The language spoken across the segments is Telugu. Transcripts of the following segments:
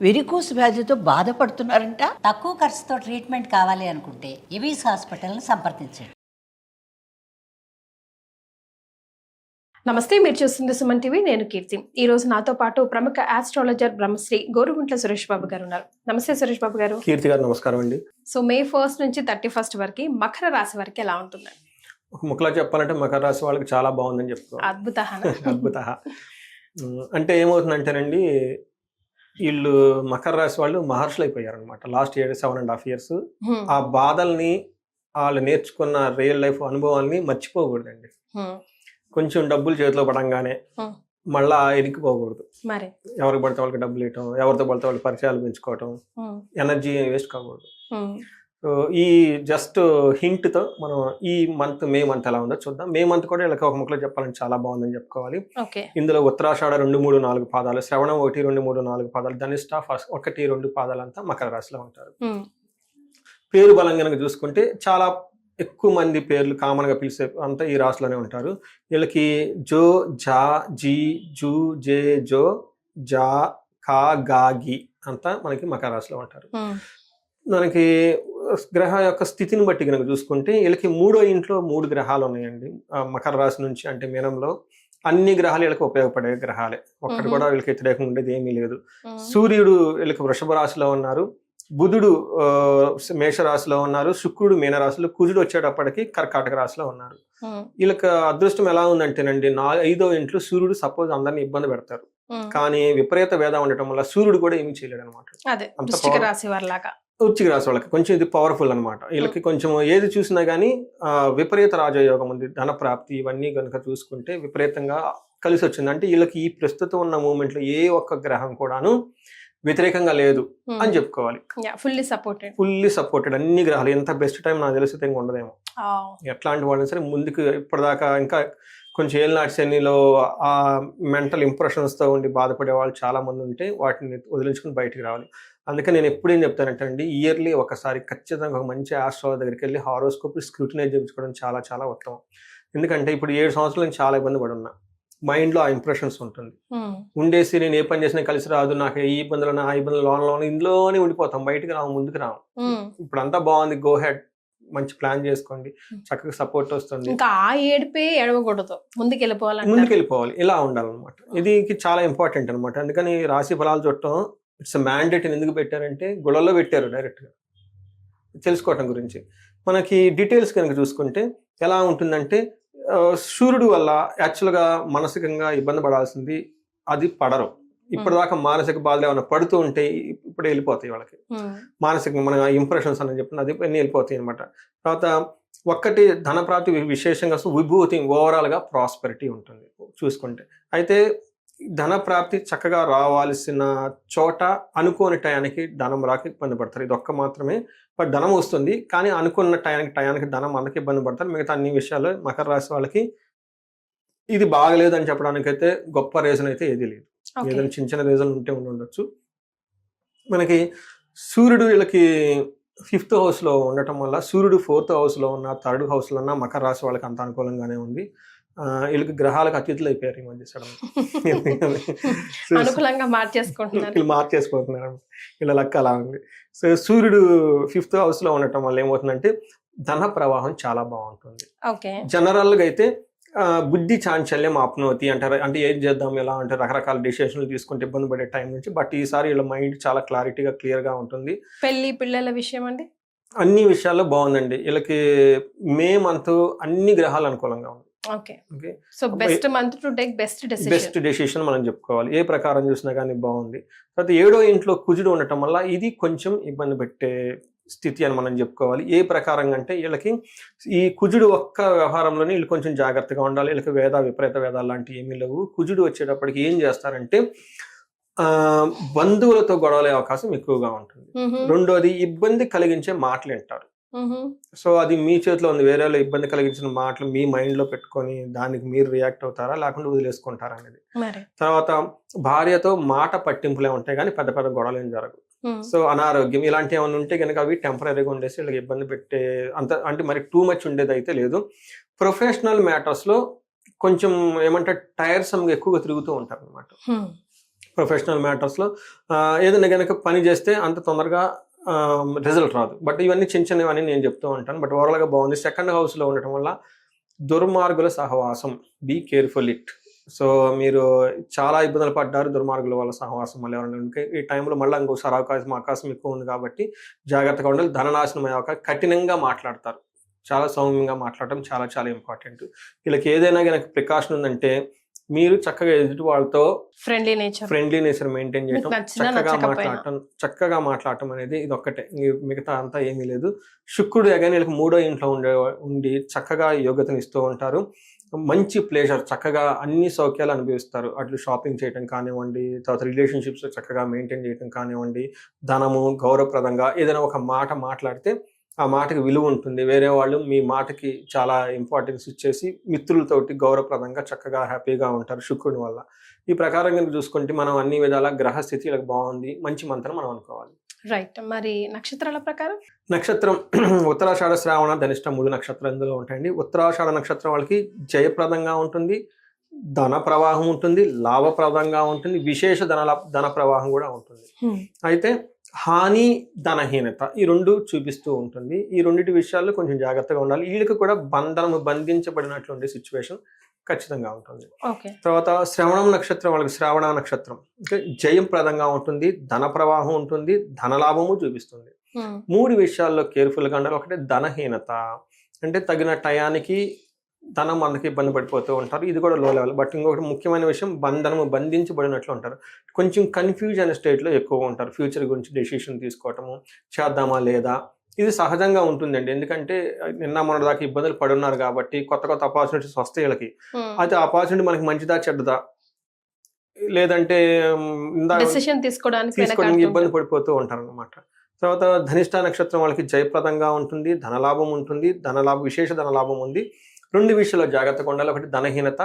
వెరికోస్ వ్యాధితో బాధపడుతున్నారంట. తక్కువ ఖర్చుతో ట్రీట్మెంట్ కావాలి అనుకుంటే ఎవిస్ హాస్పిటల్ని సంప్రదించండి. నమస్తే, మీరు చూస్తుంది సుమన్ టీవీ. నేను కీర్తి. ఈ రోజు నాతో పాటు ప్రముఖ ఆస్ట్రాలజర్ బ్రహ్మశ్రీ గోరుగుంట్ల సురేష్ బాబు గారు ఉన్నారు. నమస్తే సురేష్ బాబు గారు. కీర్తి గారు నమస్కారం అండి. సో మే 1 నుంచి 31 వరకు మకర రాశి వరకు ఎలా ఉంటుంది? ఒక ముక్కలో చెప్పాలంటే మకర రాశి వాళ్ళకి చాలా బాగుందని చెప్పుకోవాలి. అద్భుత అద్భుత. అంటే ఏమవుతుందంటేనండి, వీళ్ళు మకర రాశి వాళ్ళు మహర్షులు అయిపోయారు అనమాట. లాస్ట్ 7.5 years ఆ బాధల్ని, వాళ్ళు నేర్చుకున్న రియల్ లైఫ్ అనుభవాల్ని మర్చిపోకూడదండి. కొంచెం డబ్బులు చేతిలో పడంగానే మళ్ళా ఎనికిపోకూడదు. మరి ఎవరికి పడితే వాళ్ళకి డబ్బులు ఇవ్వటం, ఎవరితో పడితే వాళ్ళకి పరిచయాలు పెంచుకోవటం, ఎనర్జీ వేస్ట్ కాకూడదు. సో ఈ జస్ట్ హింట్తో మనం ఈ మంత్ మే మంత్ ఎలా ఉందో చూద్దాం. మే మంత్ కూడా వీళ్ళకి ఒక ముక్కలో చెప్పాలంటే చాలా బాగుందని చెప్పుకోవాలి. ఇందులో ఉత్తరాషాఢ 2, 3, 4 పాదాలు, శ్రవణం 1, 2, 3, 4 పాదాలు, ధనిష్ట 1, 2 పాదాలంతా మకర రాశిలో ఉంటారు. పేరు బలం కనుక చూసుకుంటే చాలా ఎక్కువ మంది పేర్లు కామన్ గా పిలిచే అంతా ఈ రాశిలోనే ఉంటారు. వీళ్ళకి జో, జా, జీ, జూ, జే, జో, జా, కా, గా, గి అంతా మనకి మకర రాశిలో ఉంటారు. మనకి గ్రహ యొక్క స్థితిని బట్టి కనుక చూసుకుంటే వీళ్ళకి 3వ ఇంట్లో 3 గ్రహాలు ఉన్నాయండి. మకర రాశి నుంచి అంటే మీనంలో అన్ని గ్రహాలు వీళ్ళకి ఉపయోగపడే గ్రహాలే. ఒక్కటి కూడా వీళ్ళకి వ్యతిరేకంగా ఉండేది ఏమీ లేదు. సూర్యుడు వీళ్ళకి వృషభ రాశిలో ఉన్నారు, బుధుడు మేషరాశిలో ఉన్నారు, శుక్రుడు మీనరాశిలో, కుజుడు వచ్చేటప్పటికి కర్కాటక రాశిలో ఉన్నారు. వీళ్ళకి అదృష్టం ఎలా ఉందంటేనండి, 5వ ఇంట్లో సూర్యుడు సపోజ్ అందరినీ ఇబ్బంది పెడతారు, కానీ విపరీత వేద ఉండటం వల్ల సూర్యుడు కూడా ఏమీ చేయలేడు అనమాట. వృశ్చిక రాశి వాళ్ళకి కొంచెం ఇది పవర్ఫుల్ అనమాట. వీళ్ళకి కొంచెం ఏది చూసినా గానీ విపరీత రాజయోగం ఉంది, ధన ప్రాప్తి, ఇవన్నీ కనుక చూసుకుంటే విపరీతంగా కలిసి వచ్చింది. అంటే వీళ్ళకి ఈ ప్రస్తుతం ఉన్న మూమెంట్ లో ఏ ఒక్క గ్రహం కూడాను వ్యతిరేకంగా లేదు అని చెప్పుకోవాలి. ఫుల్లీ సపోర్టెడ్ అన్ని గ్రహాలు. ఎంత బెస్ట్ టైం నాకు తెలిసి ఉండదేమో. ఎట్లాంటి వాళ్ళని సరే ముందుకు ఇప్పటిదాకా ఇంకా కొంచెం ఏళ్ళనాటి శనిలో ఆ మెంటల్ ఇంప్రెషన్స్ తో ఉండి బాధపడే వాళ్ళు చాలా మంది ఉంటే వాటిని వదిలించుకుని బయటికి రావాలి. అందుకే నేను ఎప్పుడు ఏం చెప్తానంటే అండి, ఇయర్లీ ఒకసారి ఖచ్చితంగా ఒక మంచి ఆస్ట్రాలజర్ దగ్గరికి వెళ్ళి హారోస్కోప్ స్క్రూటినైజ్ చేయించుకోవడం చాలా చాలా ఉత్తమం. ఎందుకంటే ఇప్పుడు 7 సంవత్సరాల నుంచి చాలా ఇబ్బంది పడి ఉన్నా, మైండ్ లో ఆ ఇంప్రెషన్స్ ఉంటుంది. ఉండేసి నేను ఏ పని చేసినా కలిసి రాదు, నాకు ఈ ఇబ్బందులు ఆ ఇబ్బందులు లోన్ ఇందులోనే ఉండిపోతాం, బయటకు రాము, ముందుకు రాము. ఇప్పుడు అంతా బాగుంది, గో హెడ్, మంచి ప్లాన్ చేసుకోండి, చక్కగా సపోర్ట్ వస్తుంది. ఇంకా ఆ ఏడిపే ఎడవకూడదు, ముందుకు వెళ్ళిపోవాలి, ఇలా ఉండాలన్నమాట. ఇది చాలా ఇంపార్టెంట్ అనమాట. అందుకని రాశి ఫలాలు చూడటం ఇట్స్ మ్యాండేట్. ఎందుకు పెట్టారంటే గుళ్ళల్లో పెట్టారు డైరెక్ట్ గా తెలుసుకోవటం గురించి. మనకి డీటెయిల్స్ కనుక చూసుకుంటే ఎలా ఉంటుందంటే, సూర్యుడు వల్ల యాక్చువల్గా మానసికంగా ఇబ్బంది పడాల్సింది అది పడరు. ఇప్పటిదాకా మానసిక బాధలు ఏమైనా పడుతూ ఉంటే ఇప్పుడు వెళ్ళిపోతాయి వాళ్ళకి. మానసికంగా మన ఇంప్రెషన్స్ అని చెప్పిన అది అన్ని వెళ్ళిపోతాయి అనమాట. తర్వాత ఒక్కటి ధన ప్రాప్తి, విశేషంగా విభూతి, ఓవరాల్ గా ప్రాస్పెరిటీ ఉంటుంది చూసుకుంటే. అయితే ధన ప్రాప్తి చక్కగా రావాల్సిన చోట అనుకోని టయానికి ధనం రాక ఇబ్బంది పడతారు. ఇది ఒక్క మాత్రమే. బట్ ధనం వస్తుంది, కానీ అనుకున్న టయానికి ధనం మనకి ఇబ్బంది పడతారు. మిగతా అన్ని విషయాలు మకర రాశి వాళ్ళకి ఇది బాగలేదు అని చెప్పడానికైతే గొప్ప రీజన్ అయితే ఏది లేదు. ఏదైనా చిన్న చిన్న రీజన్ ఉంటే ఉండొచ్చు. మనకి సూర్యుడు వీళ్ళకి 5th house లో ఉండటం వల్ల, సూర్యుడు 4th house లో ఉన్న, 3rd house లో ఉన్న మకర రాశి వాళ్ళకి అంత అనుకూలంగానే ఉంది. వీళ్ళకి గ్రహాలకు అతిథులు అయిపోయారు ఈ మధ్య సడన్ అనుకూలంగా మార్చేసుకుంటున్నారు. వీళ్ళ లెక్క అలా ఉంది. సో సూర్యుడు 5th house లో ఉండటం వల్ల ఏమవుతుందంటే ధన ప్రవాహం చాలా బాగుంటుంది. జనరల్ గా అయితే బుద్ధి చాంచల్యం ఆప్నోతి అంటారు. అంటే ఏం చేద్దాం ఎలా అంటే రకరకాల డిసిషన్లు తీసుకుంటే ఇబ్బంది పడే టైం నుంచి, బట్ ఈసారి వీళ్ళ మైండ్ చాలా క్లారిటీగా క్లియర్ గా ఉంటుంది. పెళ్లి పిల్లల విషయం అండి, అన్ని విషయాల్లో బాగుందండి. వీళ్ళకి మే మంత్ అన్ని గ్రహాలు అనుకూలంగా ఉంది. బెస్ట్ డెసిషన్ మనం చెప్పుకోవాలి. ఏ ప్రకారం చూసినా కానీ బాగుంది. తర్వాత 7వ ఇంట్లో కుజుడు ఉండటం వల్ల ఇది కొంచెం ఇబ్బంది పెట్టే స్థితి అని మనం చెప్పుకోవాలి. ఏ ప్రకారంగా అంటే వీళ్ళకి ఈ కుజుడు ఒక్క వ్యవహారంలోనే వీళ్ళు కొంచెం జాగ్రత్తగా ఉండాలి. వీళ్ళకి విపరీత వేదాలు లాంటివి ఏమీ లేవు. కుజుడు వచ్చేటప్పటికి ఏం చేస్తారంటే బంధువులతో గొడవలే అవకాశం ఎక్కువగా ఉంటుంది. రెండోది ఇబ్బంది కలిగించే మాటలు వింటారు. సో అది మీ చేతిలో ఉంది. వేరే వాళ్ళు ఇబ్బంది కలిగించిన మాటలు మీ మైండ్ లో పెట్టుకొని దానికి మీరు రియాక్ట్ అవుతారా, లేకుండా వదిలేసుకుంటారా అనేది. తర్వాత భార్యతో మాట పట్టింపులే ఉంటాయి, కానీ పెద్ద పెద్ద గొడవలు ఏం జరగవు. సో అనారోగ్యం ఇలాంటి ఏమైనా ఉంటే కనుక అవి టెంపరీగా ఉండేసి వీళ్ళకి ఇబ్బంది పెట్టే అంత అంటే మరి టూ మచ్ ఉండేది అయితే లేదు. ప్రొఫెషనల్ మ్యాటర్స్ లో కొంచెం ఏమంటే టైర్సమ్గా ఎక్కువగా తిరుగుతూ ఉంటారు అనమాట. ప్రొఫెషనల్ మ్యాటర్స్లో ఏదైనా కనుక పని చేస్తే అంత తొందరగా రిజల్ట్ రాదు. బట్ ఇవన్నీ చిన్న చిన్నవన్నీ నేను చెప్తూ ఉంటాను. బట్ ఓవరాల్గా బాగుంది. సెకండ్ హౌస్లో ఉండటం వల్ల దుర్మార్గుల సహవాసం, బీ కేర్ఫుల్ ఇట్. సో మీరు చాలా ఇబ్బందులు పడ్డారు దుర్మార్గుల వల్ల సహవాసం వల్ల ఎవరైనా ఈ టైంలో మళ్ళీ ఇంకోసారి అవకాశం ఎక్కువ ఉంది కాబట్టి జాగ్రత్తగా ఉండాలి. ధననాశనం అయ్యే అవకాశం, కఠినంగా మాట్లాడతారు, చాలా సౌమ్యంగా మాట్లాడటం చాలా చాలా ఇంపార్టెంట్. వీళ్ళకి ఏదైనా కనుక ప్రికాషన్ ఉందంటే మీరు చక్కగా ఎదుటి వాళ్ళతో ఫ్రెండ్లీ నేచర్ మెయింటైన్ చేయడం, చక్కగా మాట్లాడటం అనేది ఇది ఒక్కటే, మిగతా అంతా ఏమీ లేదు. శుక్రుడు కానీ వీళ్ళకి 3వ ఇంట్లో ఉండి చక్కగా యోగ్యతను ఇస్తూ ఉంటారు. మంచి ప్లేజర్, చక్కగా అన్ని సౌఖ్యాలు అనుభవిస్తారు. అట్లు షాపింగ్ చేయడం కానివ్వండి, తర్వాత రిలేషన్షిప్స్ చక్కగా మెయింటైన్ చేయడం కానివ్వండి, ధనము గౌరవప్రదంగా ఏదైనా ఒక మాట మాట్లాడితే ఆ మాటకి విలువ ఉంటుంది. వేరే వాళ్ళు మీ మాటకి చాలా ఇంపార్టెన్స్ ఇచ్చేసి మిత్రులతోటి గౌరవప్రదంగా చక్కగా హ్యాపీగా ఉంటారు శుక్రుని వల్ల. ఈ ప్రకారం కనుక చూసుకుంటే మనం అన్ని విధాల గ్రహస్థితి ఇలా బాగుంది, మంచి మంత్రం మనం అనుకోవాలి. రైట్. మరి నక్షత్రాల ప్రకారం నక్షత్రం ఉత్తరాషాఢ, శ్రావణ, ధనిష్ట 3 నక్షత్రాలు ఇందులో ఉంటాయండి. ఉత్తరాషాఢ నక్షత్రం వాళ్ళకి జయప్రదంగా ఉంటుంది, ధన ప్రవాహం ఉంటుంది, లాభప్రదంగా ఉంటుంది, విశేష ధన ప్రవాహం కూడా ఉంటుంది. అయితే హాని, ధనహీనత ఈ 2 చూపిస్తూ ఉంటుంది. ఈ రెండింటి విషయాల్లో కొంచెం జాగ్రత్తగా ఉండాలి. వీళ్ళకి కూడా బంధించబడినట్లు ఉండే సిచ్యువేషన్ ఖచ్చితంగా ఉంటుంది. తర్వాత శ్రవణం నక్షత్రం వాళ్ళకి, శ్రావణ నక్షత్రం జయం ప్రదంగా ఉంటుంది, ధన ప్రవాహం ఉంటుంది, ధనలాభము చూపిస్తుంది. 3 విషయాల్లో కేర్ఫుల్గా ఉండాలి. ఒకటి ధనహీనత, అంటే తగిన టయానికి ధనం మనకి ఇబ్బంది పడిపోతూ ఉంటారు, ఇది కూడా లో లెవెల్. బట్ ఇంకొకటి ముఖ్యమైన విషయం, బంధించబడినట్లు ఉంటారు, కొంచెం కన్ఫ్యూజ్ అనే స్టేట్లో ఎక్కువగా ఉంటారు. ఫ్యూచర్ గురించి డెసిషన్ తీసుకోవటము, చేద్దామా లేదా, ఇది సహజంగా ఉంటుందండి. ఎందుకంటే నిన్న మొన్న దాకా ఇబ్బందులు పడున్నారు కాబట్టి కొత్త ఆపర్చునిటీస్ వస్తాయి వీళ్ళకి. అయితే ఆపర్చునిటీ మనకి మంచిదా చెడ్డదా, లేదంటే తీసుకోవడానికి ఇబ్బంది పడిపోతూ ఉంటారు అన్నమాట. తర్వాత ధనిష్ట నక్షత్రం వాళ్ళకి జయప్రదంగా ఉంటుంది, ధనలాభం ఉంటుంది, విశేష ధనలాభం ఉంది. 2 విషయాల్లో జాగ్రత్తగా ఉండాలి. ఒకటి ధనహీనత,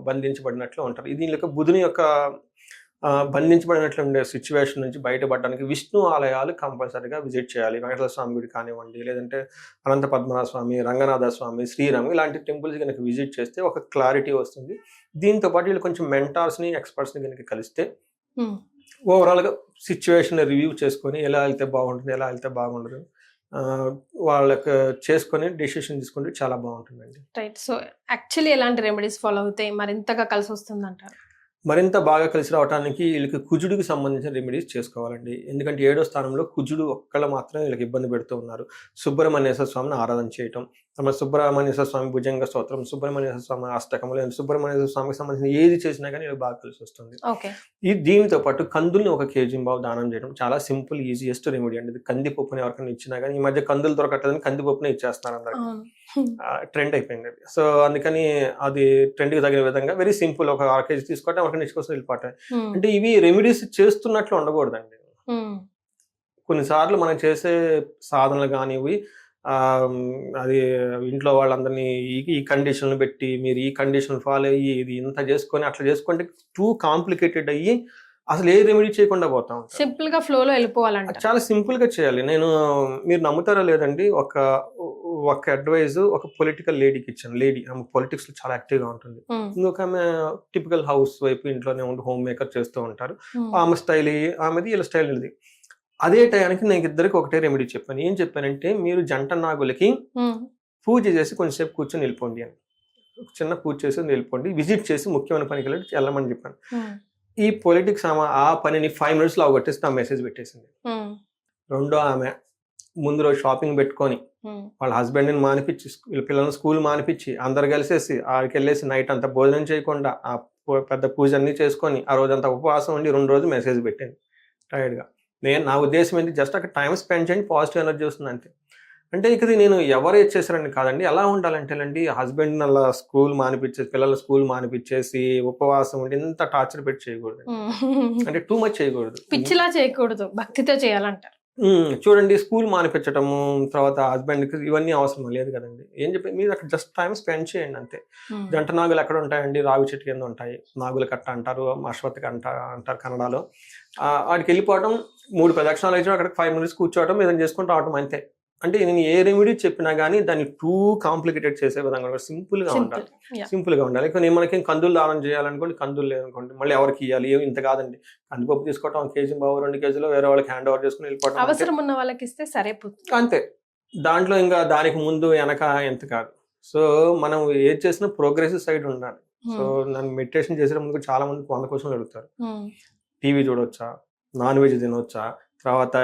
బంధించబడినట్లు ఉంటారు. ఇది వీళ్ళకి బుధుని యొక్క బంధించబడినట్లు ఉండే సిచ్యువేషన్ నుంచి బయటపడడానికి విష్ణు ఆలయాలు కంపల్సరీగా విజిట్ చేయాలి. వెంకటేశ్వర స్వామి గుడి కానివ్వండి, లేదంటే అనంత పద్మనాభ స్వామి, రంగనాథ స్వామి, శ్రీరామ్ ఇలాంటి టెంపుల్స్ కనుక విజిట్ చేస్తే ఒక క్లారిటీ వస్తుంది. దీంతో పాటు వీళ్ళు కొంచెం మెంటార్స్ని, ఎక్స్పర్ట్స్ని కనుక కలిస్తే ఓవరాల్గా సిచ్యువేషన్ రివ్యూ చేసుకొని ఎలా వెళ్తే బాగుంటుంది, ఎలా వెళ్తే బాగుండదు వాళ్ళకి చేసుకొని డెసిషన్ తీసుకుంటే చాలా బాగుంటుందండి. రైట్. సో యాక్చువల్లీ ఎలాంటి రెమెడీస్ ఫాలో అవుతాయి, మరింతగా కలిసి వస్తుంది అంటారు? మరింత బాగా కలిసి రావడానికి వీళ్ళకి కుజుడికి సంబంధించిన రెమెడీస్ చేసుకోవాలండి. ఎందుకంటే 7వ స్థానంలో కుజుడు ఒక్కళ్ళ మాత్రమే వీళ్ళకి ఇబ్బంది పెడుతూ ఉన్నారు. సుబ్రహ్మణ్యేశ్వర స్వామిని ఆరాధన చేయటం, సుబ్రహ్మణ్యేశ్వర స్వామి భుజంగ స్తోత్రం, సుబ్రహ్మణ్యేశ్వర స్వామి అష్టకములు, సుబ్రహ్మణ్యేశ్వర స్వామికి సంబంధించిన ఏది చేసినా కానీ వీళ్ళకి బాగా కలిసి వస్తుంది. దీనితో పాటు కందుల్ని 1 కేజీ దానం చేయడం చాలా సింపుల్, ఈజియెస్ట్ రెమెడీ అండి. కందిపప్పుని ఎవరికైనా ఇచ్చినా కానీ, ఈ మధ్య కందులు దొరకట్లేదని కందిపప్పునే ఇచ్చేస్తున్నారు అందరికి, ట్రెండ్ అయిపోయింది అది. సో అందుకని అది ట్రెండ్కి తగిన విధంగా వెరీ సింపుల్, 1 కేజీ తీసుకోవటం, ఎవరికైనా ఇచ్చుకోసం వెళ్ళిపోతాయి. అంటే ఇవి రెమెడీస్ చేస్తున్నట్లు ఉండకూడదండి. కొన్నిసార్లు మనం చేసే సాధనలు కానివి అది ఇంట్లో వాళ్ళందరినీ ఈ కండిషన్లు పెట్టి మీరు ఈ కండిషన్ ఫాలో అయ్యి ఇది ఇంత చేసుకొని అట్లా చేసుకుంటే టూ కాంప్లికేటెడ్ అయ్యి అసలు ఏ రెమెడీ చేయకుండా పోతాం. సింపుల్ గా ఫ్లోలో వెళ్ళిపోవాలంటే చాలా సింపుల్ గా చేయాలి. మీరు నమ్ముతారో లేదండి, ఒక అడ్వైజ్ ఒక పొలిటికల్ లేడీకి ఇచ్చాను. లేడీ ఆమె పొలిటిక్స్ లో చాలా యాక్టివ్ గా ఉంటుంది. ఇంకొక ఆమె టిపికల్ హౌస్ వైఫ్, ఇంట్లోనే ఉండి హోమ్ మేకర్ చేస్తూ ఉంటారు. ఆమె స్టైల్ ఆమెది, వీళ్ళ స్టైల్ ఇది. అదే టయానికి నేను ఇద్దరికి ఒకటే రెమెడీ చెప్పాను. ఏం చెప్పానంటే, మీరు జంట నాగులకి పూజ చేసి కొంచెంసేపు కూర్చొని వెళ్ళిపోండి అని, చిన్న పూజ చేసి వెళ్ళిపోండి, విజిట్ చేసి ముఖ్యమైన పనికి వెళ్ళమని చెప్పాను. ఈ పొలిటిక్స్ ఆమె ఆ పనిని 5 minutes లో అవగొట్టేసి ఆ మెసేజ్ పెట్టేసింది. రెండో ఆమె ముందు రోజు షాపింగ్ పెట్టుకొని వాళ్ళ హస్బెండ్ని మానిపించి, వీళ్ళ పిల్లల్ని స్కూల్ మానిపించి అందరు కలిసేసి ఆడికి వెళ్ళేసి నైట్ అంతా భోజనం చేయకుండా ఆ పెద్ద పూజ అన్ని చేసుకొని ఆ రోజంతా ఉపవాసం ఉండి 2 రోజులు మెసేజ్ పెట్టింది టైర్డ్గా. నా ఉద్దేశం ఏంటి, జస్ట్ అక్కడ టైం స్పెండ్ చేయండి, పాజిటివ్ ఎనర్జీ వస్తుంది అంతే. అంటే ఇక నేను ఎవరు చేశారని కాదండి, ఎలా ఉండాలంటేనండి, హస్బెండ్ అలా స్కూల్ మానిపించేసి, పిల్లల స్కూల్ మానిపించేసి ఉపవాసం ఉండి ఇంత టార్చర్ పెట్టి చేయకూడదు. అంటే టూ మచ్ చేయకూడదు, పిచ్చిలా చేయకూడదు, భక్తితో చేయాలంటారు. చూడండి, స్కూల్ మానిపించటము, తర్వాత హస్బెండ్కి ఇవన్నీ అవసరం లేదు కదండి. ఏం చెప్పి మీరు అక్కడ జస్ట్ టైం స్పెండ్ చేయండి అంతే. జంట నాగులు ఎక్కడ ఉంటాయండి, రావి చెట్టు కింద ఉంటాయి. నాగుల కట్ట అంటారు, అశ్వత్థ అంటారు కన్నడలో. వాడికి వెళ్ళిపోవడం, 3 ప్రదక్షిణాలు అయితే అక్కడ 5 minutes కూర్చోవడం, ఏదైనా చేసుకుంటూ రావటం అంతే. అంటే నేను ఏ రెమెడీ చెప్పినా కానీ దాన్ని టూ కాంప్లికేటెడ్ చేసే విధంగా సింపుల్ గా ఉండాలి. సింపుల్ గా ఉండాలి. నేను మనకి కందులు దానం చేయాలనుకోండి, కందులు లేదనుకోండి మళ్ళీ ఎవరికి ఇవ్వాలి, ఏమి ఇంత కాదండి, కందిపప్పు తీసుకోవటం 1 కేజీ బావు 2 కేజీలో వేరే వాళ్ళకి హ్యాండ్ ఓవర్ చేసుకుని వెళ్ళిపోవటం అవసరం ఉన్న వాళ్ళకి ఇస్తే సరిపోతుంది అంతే. దాంట్లో ఇంకా దానికి ముందు వెనక ఎంత కాదు. సో మనం ఏది చేసినా ప్రోగ్రెసివ్ సైడ్ ఉండాలి. సో నన్ను మెడిటేషన్ చేసే ముందు చాలా మంది 100 క్వశ్చన్లు అడుగుతారు. టీవీ చూడొచ్చా, నాన్ వెజ్ తినొచ్చా, తర్వాత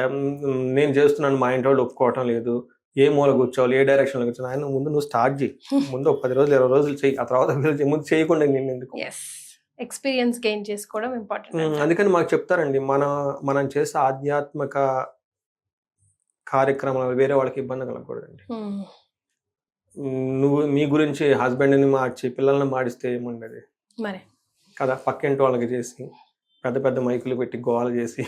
నేను చేస్తున్నాను మా ఇంటి వాళ్ళు ఒప్పుకోవటం లేదు, ఏ మూల కూర్చోవాలి, ఏ డైరెక్షన్లో కూర్చోవాలి. ఆయన ముందు నువ్వు స్టార్ట్ చేయి, ముందు 10 రోజులు 20 రోజులు చెయ్యి, ఆ తర్వాత ముందు చేయకుండా నేను ఎందుకు. ఎక్స్పీరియన్స్ గెయిన్ చేసుకోవడం ఇంపార్టెంట్. అందుకని మాకు చెప్తారండి, మనం చేసే ఆధ్యాత్మిక కార్యక్రమాలు వేరే వాళ్ళకి ఇబ్బంది కలగకూడదండి. నువ్వు మీ గురించి హస్బెండ్ని మార్చి పిల్లల్ని మాడిస్తే ఏముండదు మరి కదా, పక్కింటి వాళ్ళకి చేసి పెద్ద పెద్ద మైకులు పెట్టి గోల చేసి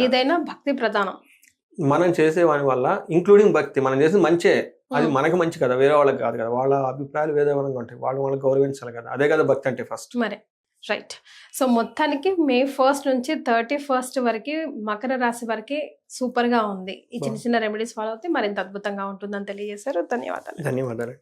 ఏదైనా భక్తి ప్రధానం. మనం చేసే వాని వల్ల ఇంక్లూడింగ్ భక్తి మనం చేసేది మంచే, అది మనకు మంచి కదా, వేరే వాళ్ళకి కాదు కదా. వాళ్ళ అభిప్రాయాలు వేరే విధంగా ఉంటాయి, వాళ్ళని గౌరవించాలి కదా, అదే కదా భక్తి అంటే ఫస్ట్. మరి రైట్. సో మొత్తానికి May 1st నుంచి 31st వరకు మకర రాశి వరకు సూపర్ గా ఉంది. ఈ చిన్న చిన్న రెమెడీస్ ఫాలో అవుతే మరింత అద్భుతంగా ఉంటుందని తెలియజేశారు. ధన్యవాదాలు. ధన్యవాదాలు.